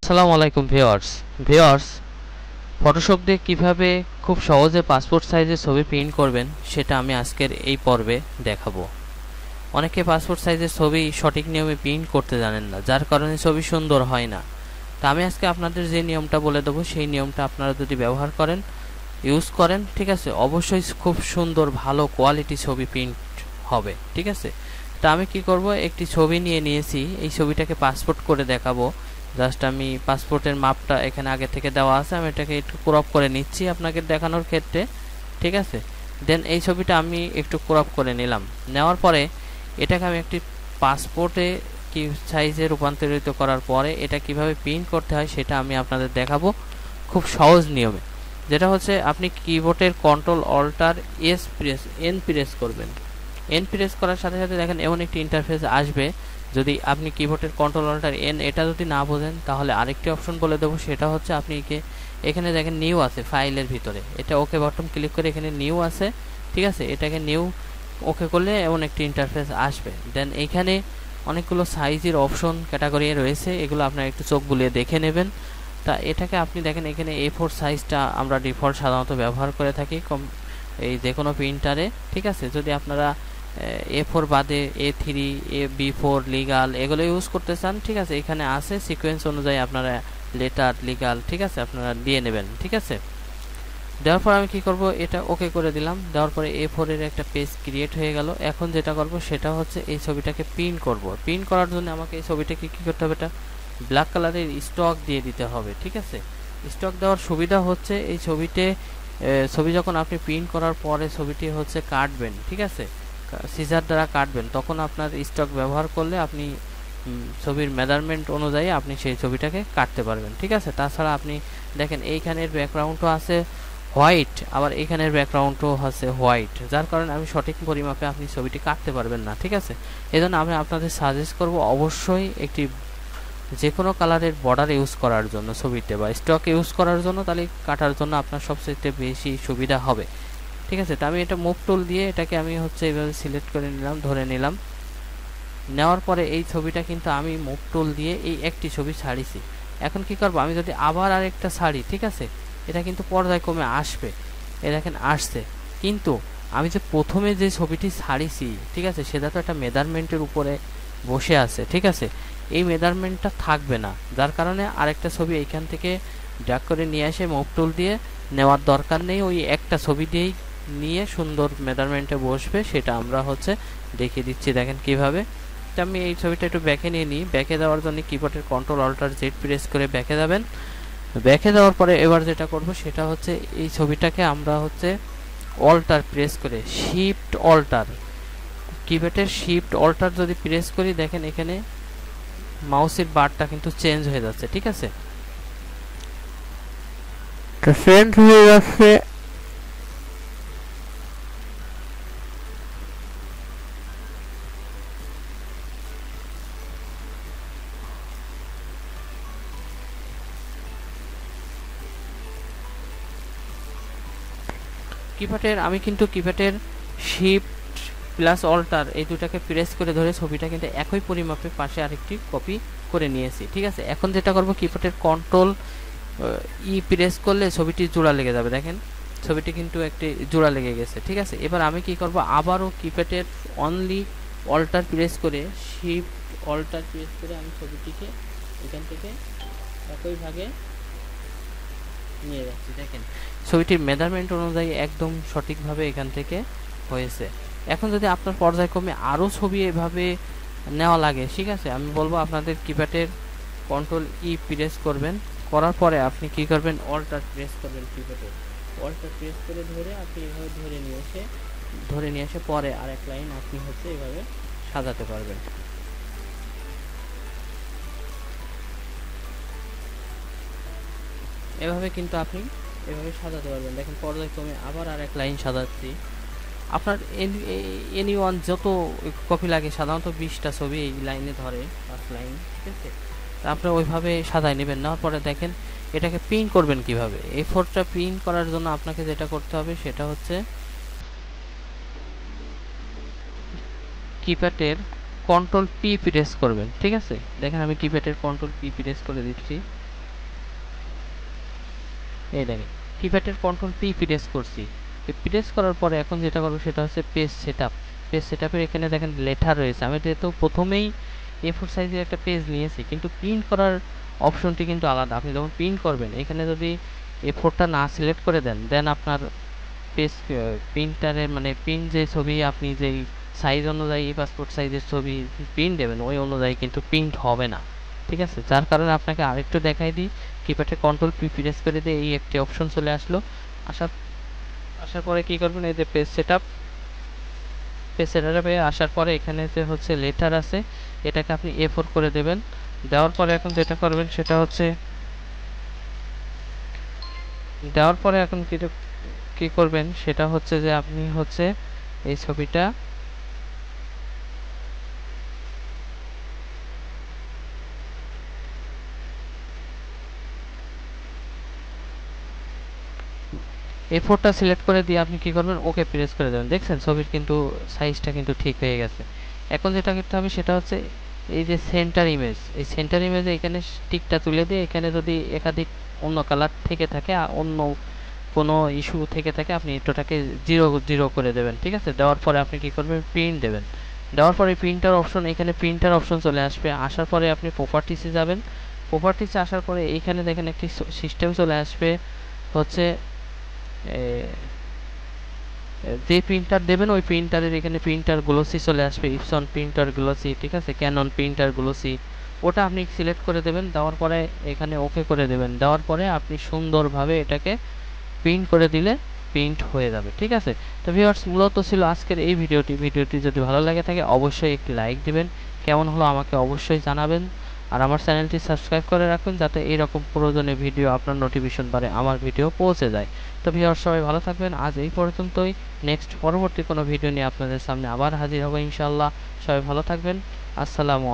আসসালামু আলাইকুম viewers Photoshop দিয়ে কিভাবে খুব সহজে পাসপোর্ট সাইজের ছবি প্রিন্ট করবেন সেটা আমি আজকের এই পর্বে দেখাবো। অনেকে পাসপোর্ট সাইজের ছবি সঠিক নিয়মে প্রিন্ট করতে জানেন না, যার কারণে ছবি সুন্দর হয় না। তো আমি আজকে আপনাদের যে নিয়মটা বলে দেবো সেই নিয়মটা আপনারা যদি ব্যবহার করেন, ইউজ করেন, ঠিক আছে, অবশ্যই খুব সুন্দর ভালো কোয়ালিটি ছবি প্রিন্ট হবে। ঠিক আছে, তা আমি কি করব, একটি ছবি নিয়েছি, এই ছবিটাকে পাসপোর্ট করে দেখাবো। জাস্ট আমি পাসপোর্টের মাপটা এখানে আগে থেকে দেওয়া আছে, আমি এটাকে একটু ক্রপ করে নিচ্ছি আপনাকে দেখানোর ক্ষেত্রে। ঠিক আছে, দেন এই ছবিটা আমি একটু ক্রপ করে নিলাম। নেওয়ার পরে এটাকে আমি একটি পাসপোর্টে কি সাইজে রূপান্তরিত করার পরে এটা কিভাবে প্রিন্ট করতে হয় সেটা আমি আপনাদের দেখাবো খুব সহজ নিয়মে। যেটা হচ্ছে আপনি কিবোর্ডের কন্ট্রোল অল্টার এন প্রেস করবেন। এন প্রেস করার সাথে সাথে দেখেন এমন একটি ইন্টারফেস আসবে। যদি আপনি কিবোর্ডের কন্ট্রোল অল্টার এন এটা যদি না বোঝেন তাহলে আরেকটি অপশন বলে দেবো, সেটা হচ্ছে আপনি এখানে দেখেন নিউ আছে ফাইলের ভিতরে, এটা ওকে বাটন ক্লিক করে এখানে নিউ আছে। ঠিক আছে, এটাকে নিউ ওকে করলে এমন একটি ইন্টারফেস আসবে। দেন এইখানে অনেকগুলো সাইজের অপশন ক্যাটাগরি রয়েছে, এগুলো আপনারা একটু চোখ বুলিয়ে দেখে নেবেন। তা এটাকে আপনি দেখেন এখানে A4 সাইজটা আমরা ডিফল্ট সাধারণত ব্যবহার করে থাকি এই যে কোনো প্রিন্টারে। ঠিক আছে, যদি আপনারা A4 বাদে A3, B4 লিগাল এগুলো ইউজ করতে চান, ঠিক আছে, এখানে আছে সিকোয়েন্স অনুযায়ী আপনারা লেটার লিগাল, ঠিক আছে, আপনারা দিয়ে নেবেন। ঠিক আছে, দেওয়ার পর আমি কি করব, এটা ওকে করে দিলাম। দেওয়ার পরে A4 এর একটা পেজ ক্রিয়েট হয়ে গেল। এখন যেটা করব সেটা হচ্ছে এই ছবিটাকে প্রিন্ট করব। প্রিন্ট করার জন্য আমাকে এই ছবিটাকে কি করতে হবে, এটা ব্ল্যাক কালারের স্টক দিয়ে দিতে হবে। ঠিক আছে, স্টক দেওয়ার সুবিধা হচ্ছে এই ছবি যখন আপনি প্রিন্ট করার পরে ছবিটি হচ্ছে কাটবেন, ঠিক আছে, সিজার দ্বারা কাটবেন, তখন আপনার স্টক ব্যবহার করলে আপনি ছবির মেজারমেন্ট অনুযায়ী আপনি সেই ছবিটাকে কাটতে পারবেন। ঠিক আছে, তাছাড়া আপনি দেখেন এইখানের ব্যাকগ্রাউন্ডও আছে হোয়াইট, আবার এইখানের ব্যাকগ্রাউন্ডও আছে হোয়াইট, যার কারণে আমি সঠিক পরিমাপে আপনি ছবিটি কাটতে পারবেন না। ঠিক আছে, এজন্য আমি আপনাদের সাজেস্ট করব অবশ্যই একটি যে কোনো কালারের বর্ডার ইউজ করার জন্য ছবিতে বা স্টক ইউজ করার জন্য, তাহলে কাটার জন্য আপনার সবচেয়ে বেশি সুবিধা হবে। ঠিক আছে, তো আমি এটা মুভ টুল দিয়ে এটাকে আমি হচ্ছে এইভাবে সিলেক্ট করে নিলাম, ধরে নিলাম। নেওয়ার পরে এই ছবিটা কিন্তু আমি মুভ টুল দিয়ে এই একটি ছবি ছাড়িছি। এখন কি করব, আমি যদি আবার আরেকটা ছাড়ি, ঠিক আছে, এটা কিন্তু পর্যায়ক্রমে আসবে। এ দেখেন আসছে, কিন্তু আমি যে প্রথমে যে ছবিটি ছাড়িছি, ঠিক আছে, সেটা তো একটা মেজারমেন্টের উপরে বসে আছে। ঠিক আছে, এই মেজারমেন্টটা থাকবে না, যার কারণে আরেকটা ছবি এইখান থেকে ড্র্যাগ করে নিয়ে আসে মুভ টুল দিয়ে নেওয়ার দরকার নেই, ওই একটা ছবি দিয়েই নিয়ে সুন্দর মেজারমেন্টে বসবে। সেটা আমরা হচ্ছে দেখিয়ে দিচ্ছি, দেখেন কিভাবে। তো আমি এই ছবিটা একটু ব্যাকে নিয়ে নিই। ব্যাকে দেওয়ার জন্য কিবোর্ডের কন্ট্রোল অল্টার জেড প্রেস করে ব্যাকে যাবেন। ব্যাকে দেওয়ার পরে এবার যেটা করব সেটা হচ্ছে এই ছবিটাকে আমরা হচ্ছে অল্টার প্রেস করে শিফট অল্টার, কিবোর্ডের শিফট অল্টার যদি প্রেস করি, দেখেন এখানে মাউসের বারটা কিন্তু চেঞ্জ হয়ে যাচ্ছে। ঠিক আছে, তো চেঞ্জ হয়ে যাচ্ছে। আমি কিন্তু কিবোর্ডের শিফট প্লাস অল্টার এই দুটাকে প্রেস করে ধরে ছবিটা কিন্তু একই পরিমাপে পাশে আরেকটি কপি করে নিয়েছি। ঠিক আছে, এখন যেটা করব, কিবোর্ডের কন্ট্রোল প্রেস করলে ছবিটি জোড়া লেগে যাবে। দেখেন ছবিটি কিন্তু একটি জোড়া লেগে গেছে। ঠিক আছে, এবার আমি কি করব, আবারও কিবোর্ডের অনলি অল্টার প্রেস করে শিফট অল্টার প্রেস করে আমি ছবিটিকে এখান থেকে একই ভাগে নিয়ে যাচ্ছি। দেখেন ছবিটির মেজারমেন্ট অনুযায়ী একদম সঠিকভাবে এখান থেকে হয়েছে। এখন যদি আপনার পর্যায়ক্রমে আরও ছবি এভাবে নেওয়া লাগে, ঠিক আছে, আমি বলবো আপনাদের কিবোর্ডের কন্ট্রোল প্রেস করবেন, করার পরে আপনি কি করবেন, অল্টার প্রেস করবেন, কিবোর্ডের অল্টার প্রেস করে ধরে আপনি এভাবে ধরে নিয়ে এসে পরে আরেক লাইন আপনি হচ্ছে এভাবে সাজাতে পারবেন। এভাবে কিন্তু আপনি এভাবে সাজাতে পারবেন। দেখেন পর্যায়ক্রমে আবার আরেক লাইন সাজাচ্ছি। আপনার এনি ওয়ান যত কপি লাগে, সাধারণত 20টা ছবি এই লাইনে ধরে, 5 লাইন। ঠিক আছে, আপনি ওইভাবে সাজায় নেবেন। নেওয়ার পরে দেখেন এটাকে প্রিন্ট করবেন কিভাবে। A4টা প্রিন্ট করার জন্য আপনাকে যেটা করতে হবে সেটা হচ্ছে কন্ট্রোল P প্রেস করবেন। ঠিক আছে, দেখেন আমি কিপ্যাডের কন্ট্রোল P প্রেস করে দিচ্ছি। এই দেখেন কিপ্যাডের কন্ট্রোল পি প্রেস করছি। প্রেস করার পরে এখন যেটা করবো সেটা হচ্ছে পেজ সেটআপ। পেজ সেটআপের এখানে দেখেন লেখা রয়েছে। আমি যেহেতু প্রথমেই A4 সাইজের একটা পেজ নিয়েছি, কিন্তু প্রিন্ট করার অপশনটি কিন্তু আলাদা। আপনি যখন প্রিন্ট করবেন এখানে যদি A4টা না সিলেক্ট করে দেন, দেন আপনার পেজ প্রিন্টারে মানে প্রিন্ট যে ছবি আপনি যেই সাইজ অনুযায়ী পাসপোর্ট সাইজের ছবি প্রিন্ট দেবেন ওই অনুযায়ী কিন্তু প্রিন্ট হবে না। ঠিক আছে, যার কারণে আপনাকে আরেকটু দেখাই দিই। কিপ্যাডে কন্ট্রোল পি প্রেস করে দিয়ে এই একটি অপশন চলে আসলো। আসার আসার পরে কি করবেন, এই যে পেজ সেটআপ, পেজ সেটআপে আসার পরে এখানে যে হচ্ছে লেটার আছে এটাকে আপনি A4 করে দেবেন। দেওয়ার পরে এখন যেটা করবেন সেটা হচ্ছে দেওয়ার পরে এখন কি করবেন সেটা হচ্ছে যে আপনি হচ্ছে এই ছবিটা A4টা সিলেক্ট করে দিয়ে আপনি কি করবেন, ওকে প্রেস করে দেবেন। দেখছেন ছবির কিন্তু সাইজটা কিন্তু ঠিক হয়ে গেছে। এখন যেটা করতে হবে সেটা হচ্ছে এই যে সেন্টার ইমেজ, এই সেন্টার ইমেজে এখানে টিকটা তুলে দিয়ে এখানে যদি একাধিক অন্য কালার থেকে থাকে অন্য কোনো ইস্যু থেকে থাকে আপনি এটাকে 0 করে দেবেন। ঠিক আছে, দেওয়ার পরে আপনি কি করবেন, প্রিন্ট দেবেন। দেওয়ার পরে প্রিন্টার অপশন, এখানে প্রিন্টার অপশন চলে আসবে। আসার পরে আপনি প্রপার্টিসে যাবেন। প্রপার্টিসে আসার পরে এইখানে দেখেন একটি সিস্টেম চলে আসবে হচ্ছে যে প্রিন্টার দেবেন ওই প্রিন্টারের এখানে প্রিন্টার গ্লোসি চলে আসবে, ইপসন প্রিন্টার গ্লোসি। ঠিক আছে, ক্যানন প্রিন্টার গ্লোসি, ওটা আপনি সিলেক্ট করে দেবেন। দেওয়ার পরে এখানে ওকে করে দেবেন। দেওয়ার পরে আপনি সুন্দরভাবে এটাকে প্রিন্ট করে দিলে প্রিন্ট হয়ে যাবে। ঠিক আছে, তো ভিউয়ার্স মূলত ছিল আজকের এই ভিডিওটি যদি ভালো লাগে থাকে অবশ্যই একটি লাইক দিবেন। কেমন হলো আমাকে অবশ্যই জানাবেন। আর আমার চ্যানেলটি সাবস্ক্রাইব করে রাখুন যাতে এইরকম প্রয়োজনীয় ভিডিও আপনার নোটিফিকেশন বারে আমার ভিডিও পৌঁছে যায়। তো ভিউয়ার্স সবাই ভালো থাকবেন, আজ এই পর্যন্তই। নেক্সট পরবর্তী কোনো ভিডিও নিয়ে আপনাদের সামনে আবার হাজির হবো ইনশাআল্লাহ। সবাই ভালো থাকবেন। আসসালামু